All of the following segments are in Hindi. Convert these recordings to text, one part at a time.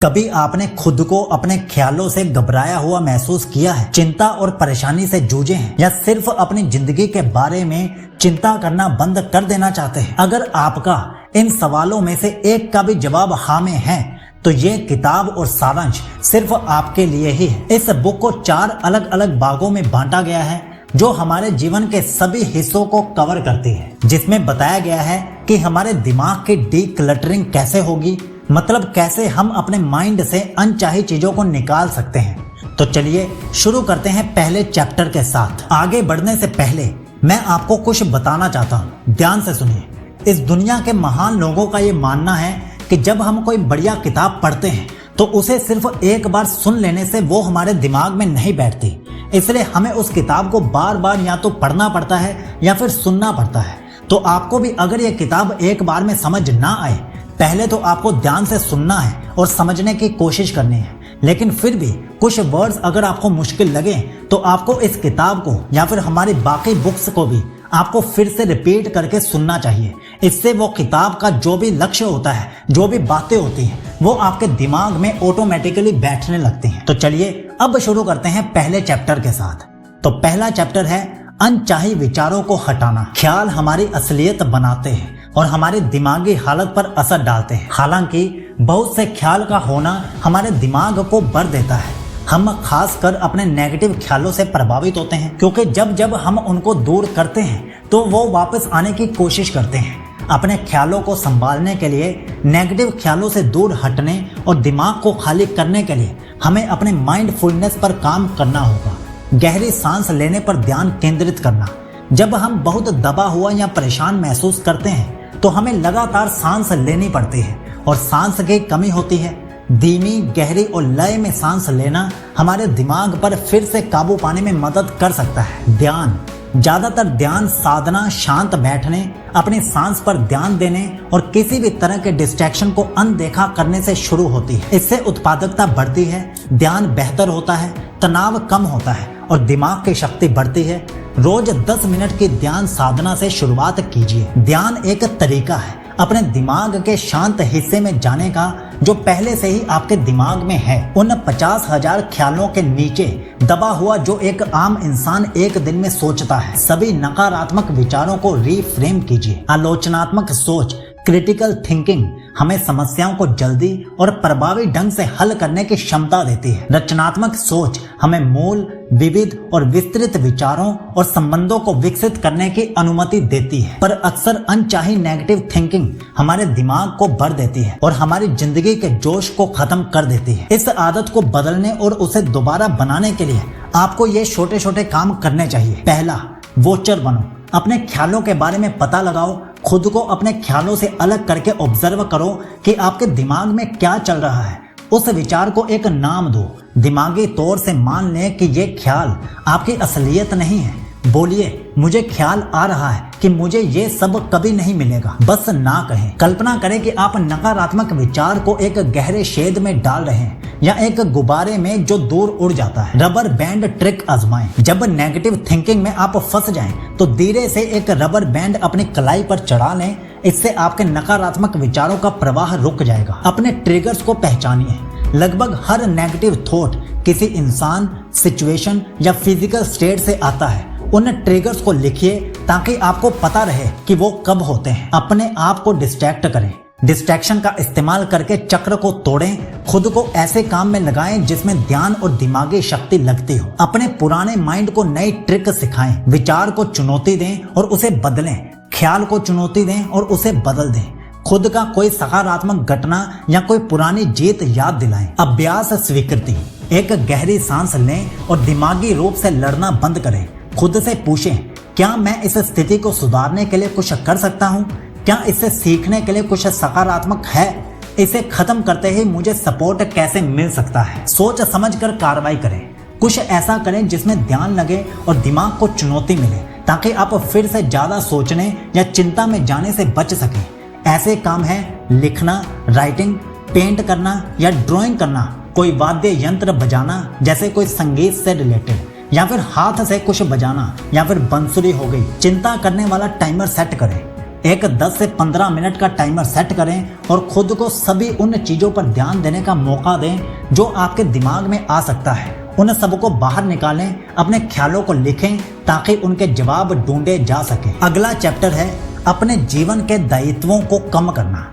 कभी आपने खुद को अपने ख्यालों से घबराया हुआ महसूस किया है, चिंता और परेशानी से जूझे हैं, या सिर्फ अपनी जिंदगी के बारे में चिंता करना बंद कर देना चाहते हैं? अगर आपका इन सवालों में से एक का भी जवाब हाँ में है तो ये किताब और सारांश सिर्फ आपके लिए ही है। इस बुक को 4 अलग अलग भागों में बांटा गया है जो हमारे जीवन के सभी हिस्सों को कवर करती है, जिसमें बताया गया है कि हमारे दिमाग की डीक्लटरिंग कैसे होगी, मतलब कैसे हम अपने माइंड से अनचाही चीजों को निकाल सकते हैं। तो चलिए शुरू करते हैं पहले चैप्टर के साथ। आगे बढ़ने से पहले मैं आपको कुछ बताना चाहता हूँ, ध्यान से सुनिए। इस दुनिया के महान लोगों का ये मानना है कि जब हम कोई बढ़िया किताब पढ़ते हैं तो उसे सिर्फ एक बार सुन लेने से वो हमारे दिमाग में नहीं बैठती, इसलिए हमें उस किताब को बार बार या तो पढ़ना पड़ता है या फिर सुनना पड़ता है। तो आपको भी अगर ये किताब एक बार में समझ ना आए, पहले तो आपको ध्यान से सुनना है और समझने की कोशिश करनी है, लेकिन फिर भी कुछ वर्ड्स अगर आपको मुश्किल लगे तो आपको इस किताब को या फिर हमारी बाकी बुक्स को भी आपको फिर से रिपीट करके सुनना चाहिए। इससे वो किताब का जो भी लक्ष्य होता है, जो भी बातें होती हैं, वो आपके दिमाग में ऑटोमेटिकली बैठने लगती हैं। तो चलिए अब शुरू करते हैं पहले चैप्टर के साथ। तो पहला चैप्टर है अनचाही विचारों को हटाना। ख्याल हमारी असलियत बनाते हैं और हमारी दिमागी हालत पर असर डालते हैं। हालांकि बहुत से ख्याल का होना हमारे दिमाग को भर देता है। हम खासकर अपने नेगेटिव ख्यालों से प्रभावित होते हैं, क्योंकि जब जब हम उनको दूर करते हैं तो वो वापस आने की कोशिश करते हैं। अपने ख्यालों को संभालने के लिए, नेगेटिव ख्यालों से दूर हटने और दिमाग को खाली करने के लिए हमें अपने माइंडफुलनेस पर काम करना होगा। गहरी सांस लेने पर ध्यान केंद्रित करना। जब हम बहुत दबा हुआ या परेशान महसूस करते हैं तो हमें लगातार सांस लेनी पड़ती है और सांस की कमी होती है। धीमी, गहरी और लय में सांस लेना हमारे दिमाग पर फिर से काबू पाने में मदद कर सकता है। ध्यान, ज्यादातर ध्यान साधना शांत बैठने, अपनी सांस पर ध्यान देने और किसी भी तरह के डिस्ट्रैक्शन को अनदेखा करने से शुरू होती है। इससे उत्पादकता बढ़ती है, ध्यान बेहतर होता है, तनाव कम होता है और दिमाग की शक्ति बढ़ती है। रोज 10 मिनट की ध्यान साधना से शुरुआत कीजिए। ध्यान एक तरीका है अपने दिमाग के शांत हिस्से में जाने का जो पहले से ही आपके दिमाग में है। उन 50,000 ख्यालों के नीचे दबा हुआ जो एक आम इंसान एक दिन में सोचता है। सभी नकारात्मक विचारों को रीफ्रेम कीजिए। आलोचनात्मक सोच, क्रिटिकल थिंकिंग हमें समस्याओं को जल्दी और प्रभावी ढंग से हल करने की क्षमता देती है। रचनात्मक सोच हमें मूल, विविध और विस्तृत विचारों और संबंधों को विकसित करने की अनुमति देती है। पर अक्सर अनचाही नेगेटिव थिंकिंग हमारे दिमाग को भर देती है और हमारी जिंदगी के जोश को खत्म कर देती है। इस आदत को बदलने और उसे दोबारा बनाने के लिए आपको ये छोटे छोटे काम करने चाहिए। पहला, वॉचर बनो। अपने ख्यालों के बारे में पता लगाओ। खुद को अपने ख्यालों से अलग करके ऑब्जर्व करो कि आपके दिमाग में क्या चल रहा है। उस विचार को एक नाम दो। दिमागी तौर से मान लें कि ये ख्याल आपकी असलियत नहीं है। बोलिए, मुझे ख्याल आ रहा है कि मुझे ये सब कभी नहीं मिलेगा। बस ना कहें। कल्पना करें कि आप नकारात्मक विचार को एक गहरे शेड में डाल रहे हैं या एक गुब्बारे में जो दूर उड़ जाता है। रबर बैंड ट्रिक आजमाएं। जब नेगेटिव थिंकिंग में आप फंस जाएं तो धीरे से एक रबर बैंड अपनी कलाई पर चढ़ा लें। इससे आपके नकारात्मक विचारों का प्रवाह रुक जाएगा। अपने ट्रिगर्स को पहचानिए। लगभग हर नेगेटिव थॉट किसी इंसान, सिचुएशन या फिजिकल स्टेट से आता है। उन ट्रिगर्स को लिखिए ताकि आपको पता रहे कि वो कब होते हैं। अपने आप को डिस्ट्रैक्ट करें। डिस्ट्रैक्शन का इस्तेमाल करके चक्र को तोड़ें। खुद को ऐसे काम में लगाएं जिसमें ध्यान और दिमागी शक्ति लगती हो। अपने पुराने माइंड को नई ट्रिक सिखाएं। विचार को चुनौती दें और उसे बदलें। ख्याल को चुनौती दें और उसे बदल दें। खुद का कोई सकारात्मक घटना या कोई पुरानी जीत याद दिलाएं। अभ्यास स्वीकृति। एक गहरी सांस लें और दिमागी रूप से लड़ना बंद करें। खुद से पूछें, क्या मैं इस स्थिति को सुधारने के लिए कुछ कर सकता हूँ? क्या इससे सीखने के लिए कुछ सकारात्मक है? इसे खत्म करते ही मुझे सपोर्ट कैसे मिल सकता है? सोच समझकर कार्रवाई करें। कुछ ऐसा करें जिसमें ध्यान लगे और दिमाग को चुनौती मिले, ताकि आप फिर से ज्यादा सोचने या चिंता में जाने से बच सकें। ऐसे काम है लिखना, राइटिंग, पेंट करना या ड्राइंग करना, कोई वाद्य यंत्र बजाना जैसे कोई संगीत से रिलेटेड, या फिर हाथ से कुछ बजाना, या फिर बंसुरी हो गई। चिंता करने वाला टाइमर सेट करें। एक 10 से 15 मिनट का टाइमर सेट करें और खुद को सभी उन चीज़ों पर ध्यान देने का मौका दें जो आपके दिमाग में आ सकता है। उन सबको बाहर निकालें, अपने ख्यालों को लिखें ताकि उनके जवाब ढूंढे जा सके। अगला चैप्टर है अपने जीवन के दायित्वों को कम करना।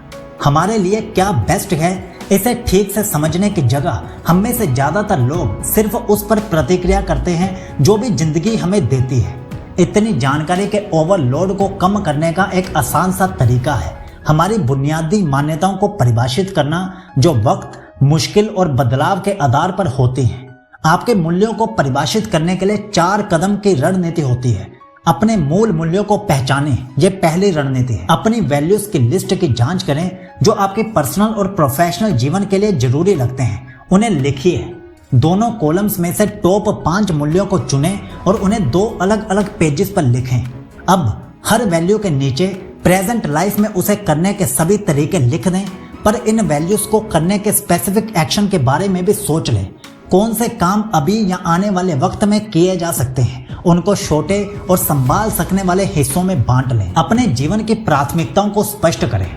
हमारे लिए क्या बेस्ट है इसे ठीक से समझने की जगह हम में से ज़्यादातर लोग सिर्फ उस पर प्रतिक्रिया करते हैं जो भी जिंदगी हमें देती है। इतनी जानकारी के ओवरलोड को कम करने का एक आसान सा तरीका है हमारी बुनियादी मान्यताओं को परिभाषित करना जो वक्त, मुश्किल और बदलाव के आधार पर होती हैं। आपके मूल्यों को परिभाषित करने के लिए 4 कदम की रणनीति होती है। अपने मूल मूल्यों को पहचानें, ये पहली रणनीति है। अपनी वैल्यूज की लिस्ट की जांच करें जो आपके पर्सनल और प्रोफेशनल जीवन के लिए जरूरी लगते हैं, उन्हें लिखिए। दोनों कॉलम्स में से टॉप 5 मूल्यों को चुनें और उन्हें 2 अलग अलग पेजेस पर लिखें। अब हर वैल्यू के नीचे प्रेजेंट लाइफ में उसे करने के सभी तरीके लिख दें, पर इन वैल्यूज को करने के स्पेसिफिक एक्शन के बारे में भी सोच लें। कौन से काम अभी या आने वाले वक्त में किए जा सकते हैं, उनको छोटे और संभाल सकने वाले हिस्सों में बांट लें। अपने जीवन की प्राथमिकताओं को स्पष्ट करें।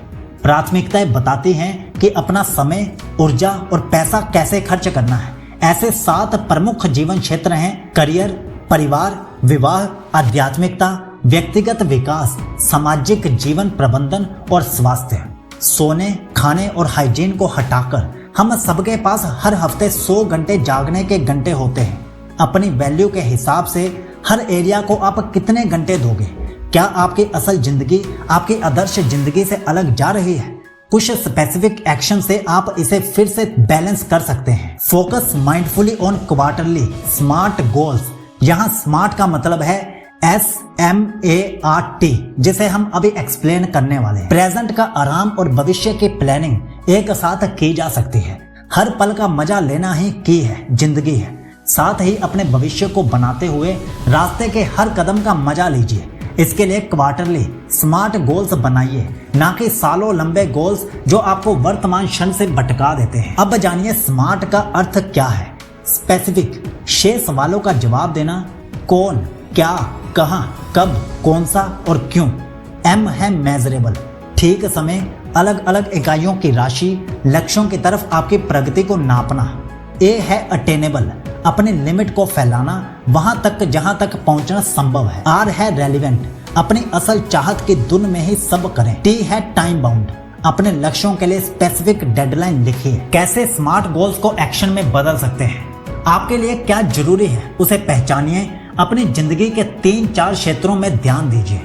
प्राथमिकताएं बताती हैं कि अपना समय, ऊर्जा और पैसा कैसे खर्च करना है। ऐसे 7 प्रमुख जीवन क्षेत्र हैं: करियर, परिवार, विवाह, आध्यात्मिकता, व्यक्तिगत विकास, सामाजिक जीवन प्रबंधन और स्वास्थ्य। सोने, खाने और हाइजीन को हटाकर हम सबके पास हर हफ्ते 100 घंटे जागने के घंटे होते हैं। अपनी वैल्यू के हिसाब से हर एरिया को आप कितने घंटे दोगे? क्या आपकी असल जिंदगी आपकी आदर्श जिंदगी से अलग जा रही है? कुछ स्पेसिफिक एक्शन से आप इसे फिर से बैलेंस कर सकते हैं। Focus mindfully on quarterly smart goals. यहाँ स्मार्ट का मतलब है SMART, जिसे हम अभी एक्सप्लेन करने वाले हैं। प्रेजेंट का आराम और भविष्य की प्लानिंग एक साथ की जा सकती है। हर पल का मजा लेना ही की है जिंदगी है। साथ ही अपने भविष्य को बनाते हुए रास्ते के हर कदम का मजा लीजिए। इसके लिए क्वार्टरली स्मार्ट गोल्स बनाइए, ना कि सालों लंबे गोल्स जो आपको वर्तमान क्षण से भटका देते हैं। अब जानिए स्मार्ट का अर्थ क्या है। स्पेसिफिक 6 सवालों का जवाब देना। कौन, क्या, कहां, कब, कौन सा और क्यों। M है मेजरेबल, ठीक समय, अलग अलग इकाइयों की राशि, लक्ष्यों की तरफ आपकी प्रगति को नापना। A है अटेनेबल, अपनी लिमिट को फैलाना, वहां तक जहां तक पहुंचना संभव है। R है रेलिवेंट, अपनी असल चाहत की धुन में ही सब करें। T है टाइम बाउंड, अपने लक्ष्यों के लिए स्पेसिफिक डेडलाइन लिखिए। कैसे स्मार्ट गोल्स को एक्शन में बदल सकते हैं? आपके लिए क्या जरूरी है उसे पहचानिए। अपनी जिंदगी के 3-4 क्षेत्रों में ध्यान दीजिए।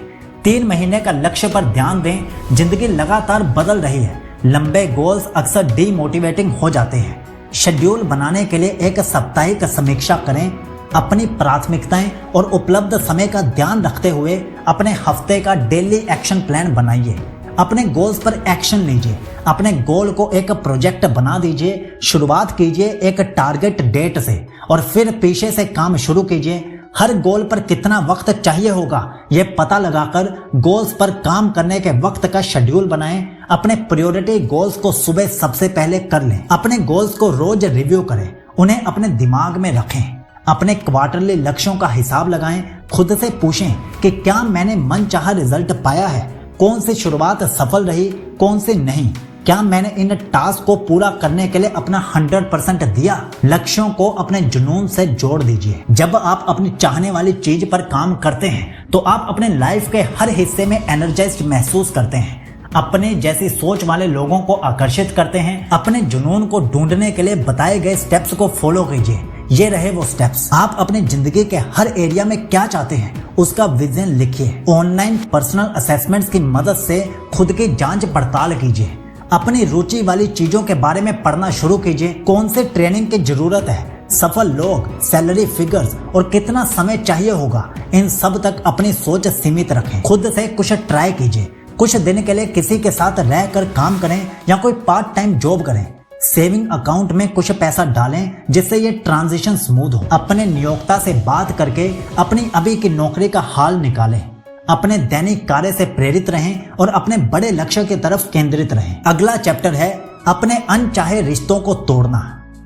3 महीने का लक्ष्य पर ध्यान दें। जिंदगी लगातार बदल रही है। लंबे गोल्स अक्सर डीमोटिवेटिंग हो जाते हैं। शेड्यूल बनाने के लिए एक साप्ताहिक समीक्षा करें। अपनी प्राथमिकताएं और उपलब्ध समय का ध्यान रखते हुए अपने हफ्ते का डेली एक्शन प्लान बनाइए। अपने गोल्स पर एक्शन लीजिए। अपने गोल को एक प्रोजेक्ट बना दीजिए। शुरुआत कीजिए एक टारगेट डेट से और फिर पीछे से काम शुरू कीजिए। हर गोल पर कितना वक्त चाहिए होगा ये पता लगाकर गोल्स पर काम करने के वक्त का शेड्यूल बनाएं। अपने प्रायोरिटी गोल्स को सुबह सबसे पहले कर लें। अपने गोल्स को रोज रिव्यू करें, उन्हें अपने दिमाग में रखें। अपने क्वार्टरली लक्ष्यों का हिसाब लगाएं। खुद से पूछें कि क्या मैंने मनचाहा रिजल्ट पाया है, कौन सी शुरुआत सफल रही, कौन सी नहीं। क्या मैंने इन टास्क को पूरा करने के लिए अपना 100% दिया। लक्ष्यों को अपने जुनून से जोड़ दीजिए। जब आप अपनी चाहने वाली चीज पर काम करते हैं तो आप अपने लाइफ के हर हिस्से में एनर्जाइज्ड महसूस करते हैं। अपने जैसी सोच वाले लोगों को आकर्षित करते हैं। अपने जुनून को ढूंढने के लिए बताए गए स्टेप्स को फॉलो कीजिए। ये रहे वो स्टेप्स। आप अपनी जिंदगी के हर एरिया में क्या चाहते हैं उसका विजन लिखिए। ऑनलाइन पर्सनल असेसमेंट्स की मदद से खुद की जांच पड़ताल कीजिए। अपनी रुचि वाली चीजों के बारे में पढ़ना शुरू कीजिए। कौन से ट्रेनिंग की जरूरत है, सफल लोग, सैलरी फिगर्स और कितना समय चाहिए होगा, इन सब तक अपनी सोच सीमित रखें। खुद से कुछ ट्राई कीजिए। कुछ दिन के लिए किसी के साथ रहकर काम करें या कोई पार्ट टाइम जॉब करें। सेविंग अकाउंट में कुछ पैसा डालें जिससे ये ट्रांजिशन स्मूथ हो। अपने नियोक्ता से बात करके अपनी अभी की नौकरी का हाल निकालें। अपने दैनिक कार्य से प्रेरित रहें और अपने बड़े लक्ष्य की तरफ केंद्रित रहें। अगला चैप्टर है अपने अनचाहे रिश्तों को तोड़ना।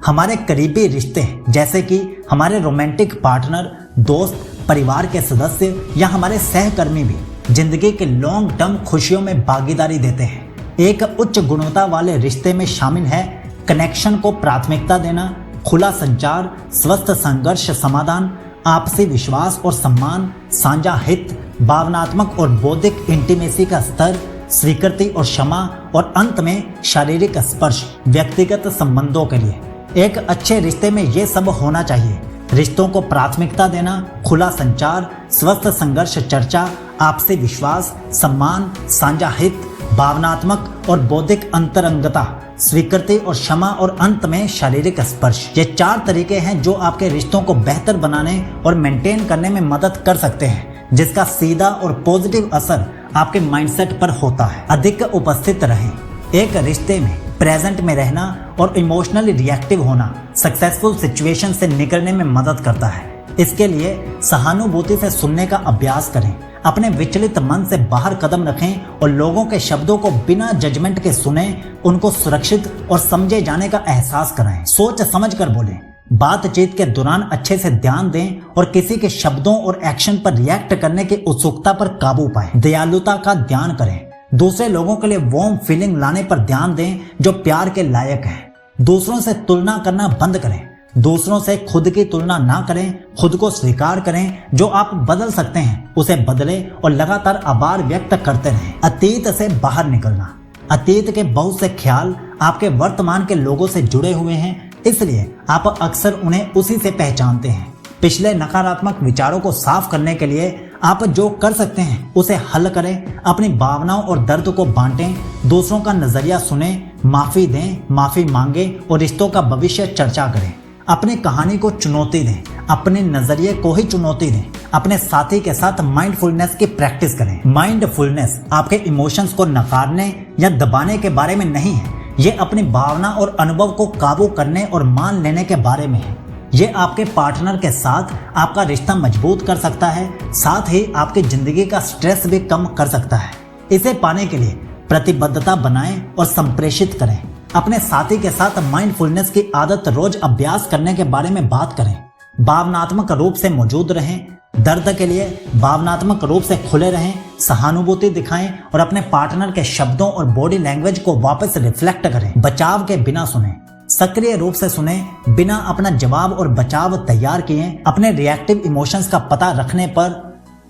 हमारे करीबी रिश्ते जैसे कि हमारे रोमांटिक पार्टनर, दोस्त, परिवार के सदस्य या हमारे सहकर्मी भी जिंदगी के लॉन्ग टर्म खुशियों में भागीदारी देते हैं। एक उच्च गुणवत्ता वाले रिश्ते में शामिल है कनेक्शन को प्राथमिकता देना, खुला संचार, स्वस्थ संघर्ष समाधान, आपसी विश्वास और सम्मान, साझा हित, भावनात्मक और बौद्धिक इंटीमेसी का स्तर, स्वीकृति और क्षमा, और अंत में शारीरिक स्पर्श व्यक्तिगत संबंधों के लिए। एक अच्छे रिश्ते में ये सब होना चाहिए। रिश्तों को प्राथमिकता देना, खुला संचार, स्वस्थ संघर्ष चर्चा, आपसी विश्वास, सम्मान, साझा हित, भावनात्मक और बौद्धिक अंतरंगता, स्वीकृति और क्षमा, और अंत में शारीरिक स्पर्श। ये 4 तरीके हैं जो आपके रिश्तों को बेहतर बनाने और मेंटेन करने में मदद कर सकते हैं, जिसका सीधा और पॉजिटिव असर आपके माइंडसेट पर होता है। अधिक उपस्थित रहें। एक रिश्ते में प्रेजेंट में रहना और इमोशनली रिएक्टिव होना सक्सेसफुल सिचुएशन से निकलने में मदद करता है। इसके लिए सहानुभूति से सुनने का अभ्यास करें, अपने विचलित मन से बाहर कदम रखें और लोगों के शब्दों को बिना जजमेंट के सुने, उनको सुरक्षित और समझे जाने का एहसास कराएं। सोच समझ कर बोलें। बातचीत के दौरान अच्छे से ध्यान दें और किसी के शब्दों और एक्शन पर रिएक्ट करने की उत्सुकता पर काबू पाएं। दयालुता का ध्यान करें। दूसरे लोगों के लिए वार्म फीलिंग लाने पर ध्यान दें जो प्यार के लायक है। दूसरों से तुलना करना बंद करें। दूसरों से खुद की तुलना ना करें। खुद को स्वीकार करें। जो आप बदल सकते हैं उसे बदलें और लगातार आभार व्यक्त करते रहें। अतीत से बाहर निकलना। अतीत के बहुत से ख्याल आपके वर्तमान के लोगों से जुड़े हुए हैं, इसलिए आप अक्सर उन्हें उसी से पहचानते हैं। पिछले नकारात्मक विचारों को साफ करने के लिए आप जो कर सकते हैं उसे हल करें। अपनी भावनाओं और दर्द को बांटें। दूसरों का नजरिया सुनें, माफी दें, माफी मांगें और रिश्तों का भविष्य चर्चा करें। अपनी कहानी को चुनौती दें, अपने नजरिए को ही चुनौती दें। अपने साथी के साथ माइंडफुलनेस की प्रैक्टिस करें। माइंडफुलनेस आपके इमोशंस को नकारने या दबाने के बारे में नहीं है। ये अपनी भावना और अनुभव को काबू करने और मान लेने के बारे में है। ये आपके पार्टनर के साथ आपका रिश्ता मजबूत कर सकता है, साथ ही आपकी जिंदगी का स्ट्रेस भी कम कर सकता है। इसे पाने के लिए प्रतिबद्धता बनाएं और संप्रेषित करें। अपने साथी के साथ माइंडफुलनेस की आदत रोज अभ्यास करने के बारे में बात करें। भावनात्मक रूप से मौजूद रहें। दर्द के लिए भावनात्मक रूप से खुले रहें। सहानुभूति दिखाएं और अपने पार्टनर के शब्दों और बॉडी लैंग्वेज को वापस रिफ्लेक्ट करें। बचाव के बिना सुने। सक्रिय रूप से सुने, बिना अपना जवाब और बचाव तैयार किए। अपने रिएक्टिव इमोशंस का पता रखने पर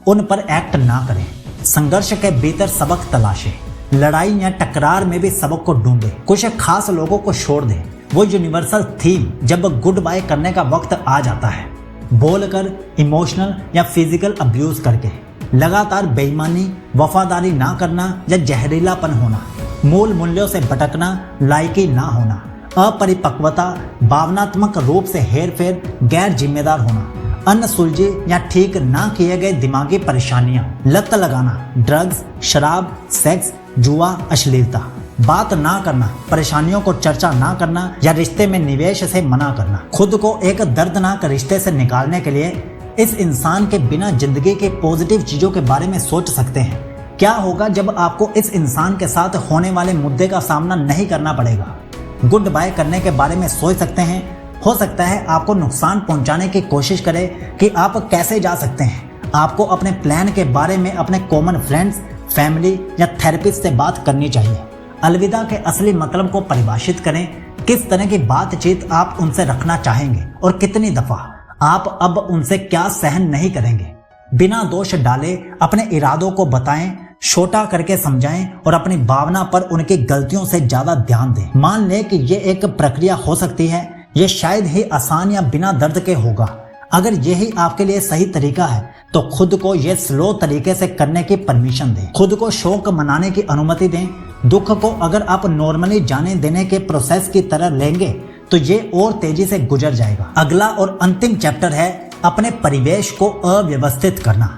उन पर एक्ट ना करें। संघर्ष के भीतर सबक तलाशें। लड़ाई या टकरार में भी सबक को ढूंढें। कुछ खास लोगों को छोड़ दें। वो यूनिवर्सल थीम जब गुड बाय करने का वक्त आ जाता है, बोलकर, इमोशनल या फिजिकल अब्यूज करके, लगातार बेईमानी, वफादारी ना करना या जहरीलापन होना, मूल मूल्यों से भटकना, लायकी ना होना, अपरिपक्वता, भावनात्मक रूप से हेरफेर, गैर जिम्मेदार होना, अनसुलझी या ठीक ना किए गए दिमागी परेशानियां, लत लगाना, ड्रग्स, शराब, सेक्स, जुआ, अश्लीलता, बात ना करना, परेशानियों को चर्चा ना करना या रिश्ते में निवेश से मना करना। खुद को एक दर्दनाक रिश्ते से निकालने के लिए इस इंसान के बिना जिंदगी के पॉजिटिव चीजों के बारे में सोच सकते हैं। क्या होगा जब आपको इस इंसान के साथ होने वाले मुद्दे का सामना नहीं करना पड़ेगा? गुड बाय करने के बारे में सोच सकते हैं। हो सकता है आपको नुकसान पहुंचाने की कोशिश करे कि आप कैसे जा सकते हैं। आपको अपने प्लान के बारे में अपने कॉमन फ्रेंड्स, फैमिली या थेरेपिस्ट से बात करनी चाहिए। अलविदा के असली मतलब को परिभाषित करें। किस तरह की बातचीत आप उनसे रखना चाहेंगे और कितनी दफा आप अब उनसे क्या सहन नहीं करेंगे। बिना दोष डाले अपने इरादों को बताएं, छोटा करके समझाएं और अपनी भावना पर उनकी गलतियों से ज्यादा ध्यान दें। मान लें कि ये एक प्रक्रिया हो सकती है। ये शायद ही आसान या बिना दर्द के होगा। अगर यही आपके लिए सही तरीका है तो खुद को ये स्लो तरीके से करने की परमिशन दें। खुद को शौक मनाने की अनुमति दें। दुख को अगर आप नॉर्मली जाने देने के प्रोसेस की तरह लेंगे तो ये और तेजी से गुजर जाएगा। अगला और अंतिम चैप्टर है अपने परिवेश को अव्यवस्थित करना।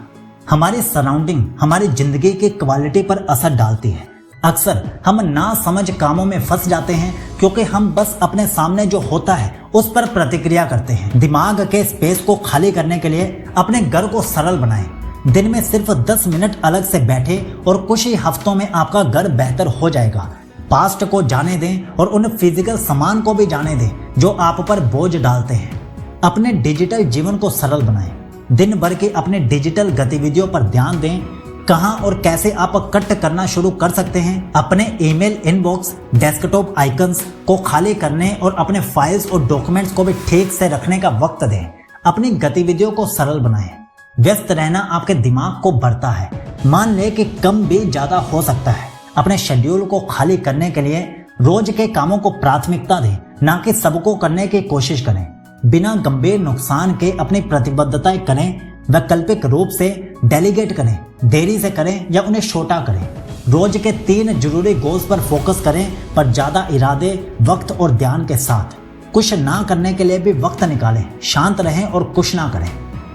हमारी सराउंडिंग हमारी जिंदगी की क्वालिटी पर असर डालती है। अक्सर हम ना समझ कामों में फंस जाते हैं क्योंकि हम बस अपने सामने जो होता है उस पर प्रतिक्रिया करते हैं। दिमाग के स्पेस को खाली करने के लिए अपने घर को सरल बनाएं। दिन में सिर्फ 10 मिनट अलग से बैठे और कुछ ही हफ्तों में आपका घर बेहतर हो जाएगा। पास्ट को जाने दें और उन फिजिकल सामान को भी जाने दें जो आप पर बोझ डालते हैं। अपने डिजिटल जीवन को सरल बनाएं। दिन भर की अपने डिजिटल गतिविधियों पर ध्यान दें। कहां और कैसे आप कट करना शुरू कर सकते हैं, अपने ईमेल इनबॉक्स, डेस्कटॉप आइकन्स को खाली करने और अपने फाइल्स और डॉक्यूमेंट्स को भी ठीक से रखने का वक्त दें। अपनी गतिविधियों को सरल बनाएं। व्यस्त रहना आपके दिमाग को भरता है। मान ले कि कम भी ज्यादा हो सकता है। अपने शेड्यूल को खाली करने के लिए रोज के कामों को प्राथमिकता दें, ना कि सबको करने की कोशिश करें। बिना गंभीर नुकसान के अपनी प्रतिबद्धताएं करें। वैकल्पिक रूप से डेलीगेट करें, देरी से करें या उन्हें छोटा करें। रोज के 3 जरूरी गोल्स पर फोकस करें, पर ज्यादा इरादे, वक्त और ध्यान के साथ। कुछ ना करने के लिए भी वक्त निकालें। शांत रहें और कुछ ना करें।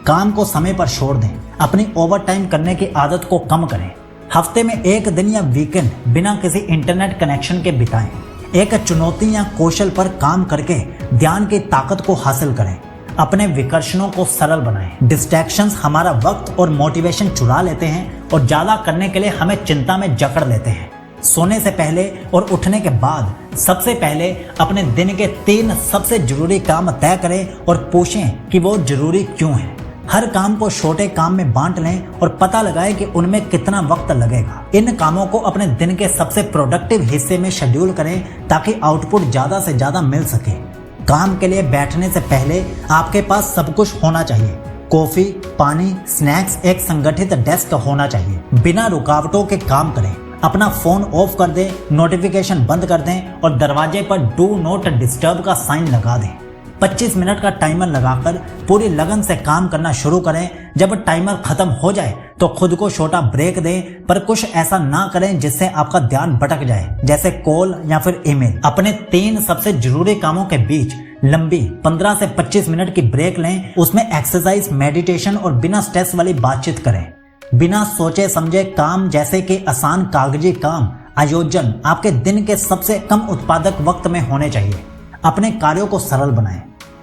काम को समय पर छोड़ दें। अपनी ओवर टाइम करने की आदत को कम करें। हफ्ते में 1 दिन या वीकेंड बिना किसी इंटरनेट कनेक्शन के बिताएं। एक चुनौती या कौशल पर काम करके ध्यान की ताकत को हासिल करें। अपने विकर्षणों को सरल बनाएं। डिस्ट्रैक्शंस हमारा वक्त और मोटिवेशन चुरा लेते हैं और ज्यादा करने के लिए हमें चिंता में जकड़ लेते हैं। सोने से पहले और उठने के बाद सबसे पहले अपने दिन के 3 सबसे जरूरी काम तय करें और पूछें कि वो जरूरी क्यों हैं। हर काम को छोटे काम में बांट लें और पता लगाएं कि उनमें कितना वक्त लगेगा। इन कामों को अपने दिन के सबसे प्रोडक्टिव हिस्से में शेड्यूल करें ताकि आउटपुट ज्यादा से ज्यादा मिल सके। काम के लिए बैठने से पहले आपके पास सब कुछ होना चाहिए। कॉफी, पानी, स्नैक्स, एक संगठित डेस्क होना चाहिए। बिना रुकावटों के काम करें। अपना फोन ऑफ कर दें, नोटिफिकेशन बंद कर दें और दरवाजे पर डू नॉट डिस्टर्ब का साइन लगा दें। 25 मिनट का टाइमर लगाकर पूरी लगन से काम करना शुरू करें। जब टाइमर खत्म हो जाए तो खुद को छोटा ब्रेक दें, पर कुछ ऐसा ना करें जिससे आपका ध्यान भटक जाए, जैसे कॉल या फिर ईमेल। अपने 3 सबसे जरूरी कामों के बीच लंबी 15 से 25 मिनट की ब्रेक लें। उसमें एक्सरसाइज, मेडिटेशन और बिना स्ट्रेस वाली बातचीत करें। बिना सोचे समझे काम जैसे कि आसान कागजी काम, आयोजन आपके दिन के सबसे कम उत्पादक वक्त में होने चाहिए। अपने कार्यों को सरल बनाएं।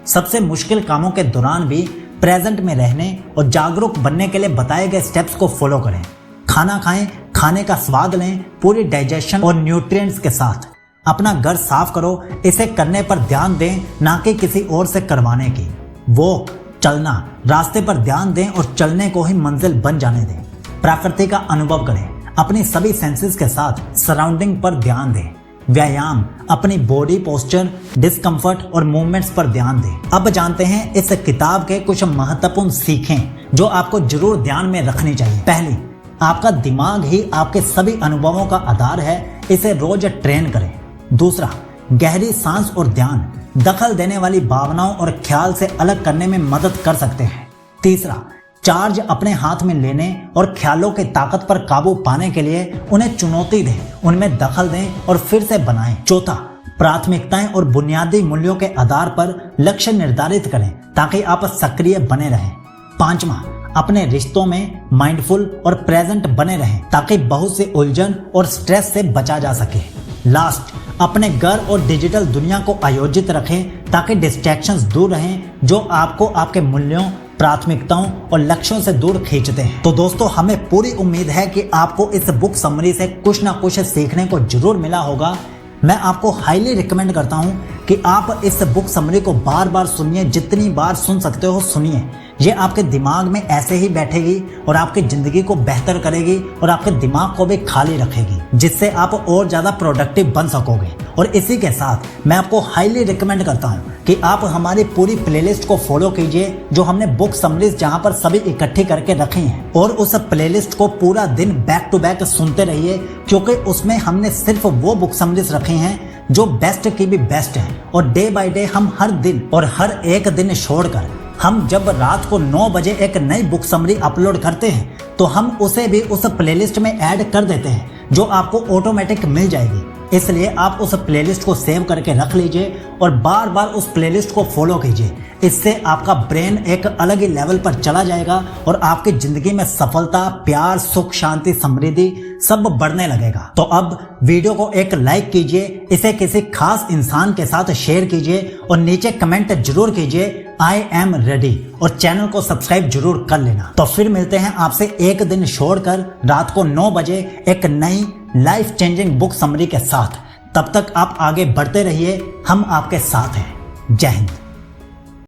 सबसे मुश्किल कामों के दौरान भी प्रेजेंट में रहने और जागरूक बनने के लिए बताए गए स्टेप्स को फॉलो करें। खाना खाएं, खाने का स्वाद लें पूरी डाइजेशन और न्यूट्रिएंट्स के साथ। अपना घर साफ करो, इसे करने पर ध्यान दें, ना कि किसी और से करवाने की। वॉक, चलना, रास्ते पर ध्यान दें और चलने को ही मंजिल बन जाने दें। प्रकृति का अनुभव करें। अपनी सभी सेंसेस के साथ सराउंडिंग पर ध्यान दें। व्यायाम, अपनी बॉडी पोस्चर, डिस्कम्फर्ट और मूवमेंट्स पर ध्यान दें। अब जानते हैं इस किताब के कुछ महत्वपूर्ण सीखें जो आपको जरूर ध्यान में रखनी चाहिए। पहली, आपका दिमाग ही आपके सभी अनुभवों का आधार है, इसे रोज ट्रेन करें। दूसरा, गहरी सांस और ध्यान दखल देने वाली भावनाओं और ख्याल से अलग करने में मदद कर सकते हैं। तीसरा, चार्ज अपने हाथ में लेने और ख्यालों की ताकत पर काबू पाने के लिए उन्हें चुनौती दें, उनमें दखल दें और फिर से बनाएं। चौथा, प्राथमिकताएं और बुनियादी मूल्यों के आधार पर लक्ष्य निर्धारित करें ताकि आप सक्रिय बने रहें। पांचवा, अपने रिश्तों में माइंडफुल और प्रेजेंट बने रहें ताकि बहुत सी उलझन और स्ट्रेस से बचा जा सके। लास्ट, अपने घर और डिजिटल दुनिया को आयोजित रखें ताकि डिस्ट्रैक्शंस दूर रहें जो आपको आपके मूल्यों, प्राथमिकताओं और लक्ष्यों से दूर खींचते हैं। तो दोस्तों, हमें पूरी उम्मीद है कि आपको इस बुक समरी से कुछ ना कुछ सीखने को जरूर मिला होगा। मैं आपको हाईली रिकमेंड करता हूं कि आप इस बुक समरी को बार बार सुनिए, जितनी बार सुन सकते हो सुनिए। ये आपके दिमाग में ऐसे ही बैठेगी और आपकी जिंदगी को बेहतर करेगी और आपके दिमाग को भी खाली रखेगी, जिससे आप और ज्यादा प्रोडक्टिव बन सकोगे। और इसी के साथ मैं आपको हाईली रिकमेंड करता हूं कि आप हमारी पूरी प्लेलिस्ट को फॉलो कीजिए जो हमने बुक समरीज जहां पर सभी इकट्ठी करके रखी हैं, और उस प्लेलिस्ट को पूरा दिन बैक टू बैक सुनते रहिए, क्योंकि उसमें हमने सिर्फ वो बुक समरीज रखी हैं जो बेस्ट की भी बेस्ट है। और डे बाय डे हम हर दिन और हर एक दिन छोड़कर हम जब रात को 9 बजे एक नई बुक समरी अपलोड करते हैं तो हम उसे भी उस प्लेलिस्ट में ऐड कर देते हैं, जो आपको ऑटोमेटिक मिल जाएगी। इसलिए आप उस प्लेलिस्ट को सेव करके रख लीजिए और बार बार उस प्लेलिस्ट को फॉलो कीजिए। इससे आपका ब्रेन एक अलग ही लेवल पर चला जाएगा और आपकी जिंदगी में सफलता, प्यार, सुख, शांति, समृद्धि सब बढ़ने लगेगा। तो अब वीडियो को एक लाइक कीजिए, इसे किसी खास इंसान के साथ शेयर कीजिए और नीचे कमेंट जरूर कीजिए आई एम रेडी, और चैनल को सब्सक्राइब जरूर कर लेना। तो फिर मिलते हैं आपसे एक दिन छोड़कर रात को 9 बजे एक नई लाइफ चेंजिंग बुक समरी के साथ। तब तक आप आगे बढ़ते रहिए, हम आपके साथ हैं। जय हिंद।